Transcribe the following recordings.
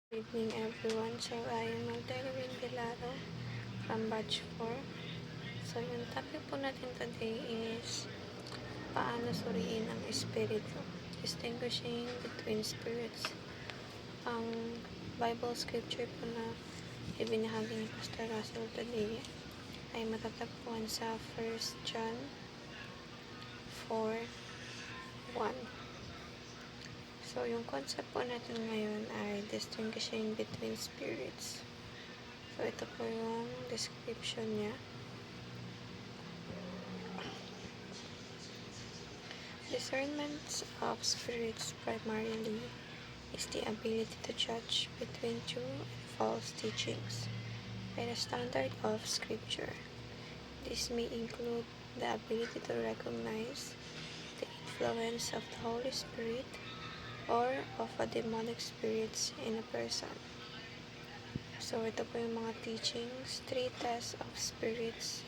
Good evening everyone. So I am Magdalene Vilaro from Batch 4. So yung topic po natin today is paano suriin ang espiritu. Distinguishing between spirits. Ang Bible scripture po na ibinahagi ni Pastor Russell today ay matatagpuan sa 1 John 4:1. So, yung concept po natin ngayon ay distinguishing between spirits. So, ito po yung description niya. Discernment of spirits primarily is the ability to judge between true and false teachings by the standard of Scripture. This may include the ability to recognize the influence of the Holy Spirit or of a demonic spirits in a person. So, ito po yung mga teachings, 3 tests of spirits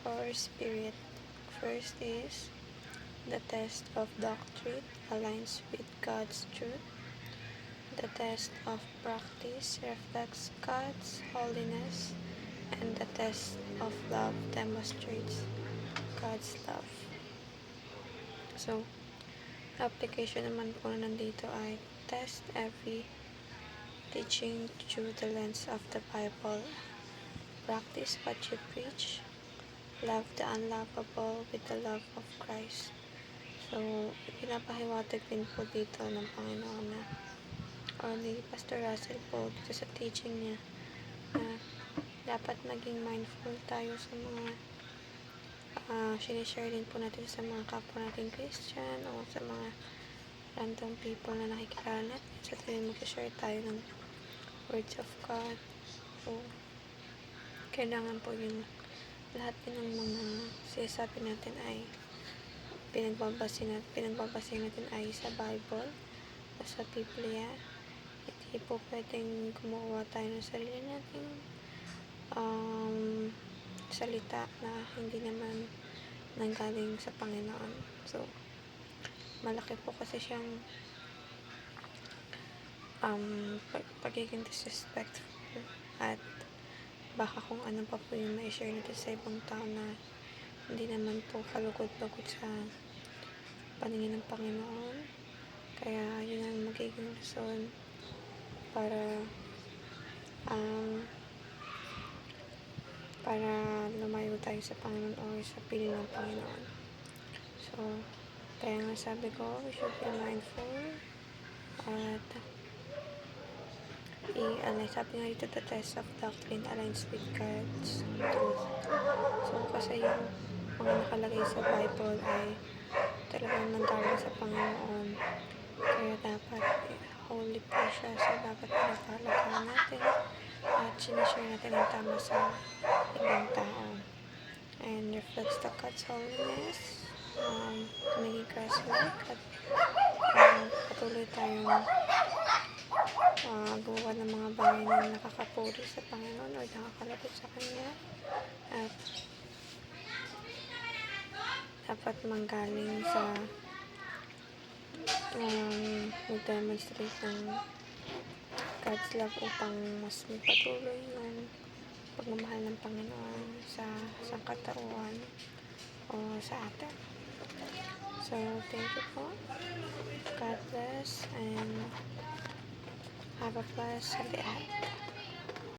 or spirit. First is, the test of doctrine aligns with God's truth. The test of practice reflects God's holiness. And the test of love demonstrates God's love. So, application naman po na nandito ay test every teaching through the lens of the Bible. Practice what you preach. Love the unlovable with the love of Christ. So, pinapahiwatig din po dito ng Panginoon na o ni Pastor Russell po dito sa teaching niya na dapat maging mindful tayo sa mga sinishare din po natin sa mga kapwa natin Christian o sa mga random people na nakikilala natin sa tuwing mag-share tayo ng words of God. So, kailangan po yung lahat din ng mga sinasabi natin ay pinagbabase natin ay sa Bible o sa Biblia. Hindi po pwedeng gumawa tayo ng sarili nating salita na hindi naman nanggaling sa Panginoon. So, malaki po kasi siyang pagiging disrespectful at baka kung ano pa po yung ma-share natin sa ibang tao na hindi naman po kalugod-lugod sa paningin ng Panginoon. Kaya yun ang magiging rason para lumayo tayo sa Panginoon o sa piling ng Panginoon. So, kaya nga sabi ko, we should be mindful at sabi nga dito, the test of doctrine aligns with God's truth. So, kasi yung mga nakalagay sa Bible ay talagang nanggaling sa Panginoon. Kaya dapat holy po siya. So, dapat pinapahalagaan natin at sinishare natin ang tama sa ibang tao. And reflects the God's holiness, maging Christ-like at patuloy tayong gumawa ng mga bagay na nakakapuri sa Panginoon o nakakalapit sa Kanya at dapat manggaling sa mag-demonstrate ng God's love upang mas magpatuloy yung pagmamahal ng Panginoon sa sangkatauhan o sa atin. So, thank you po. God bless and have a blessed day.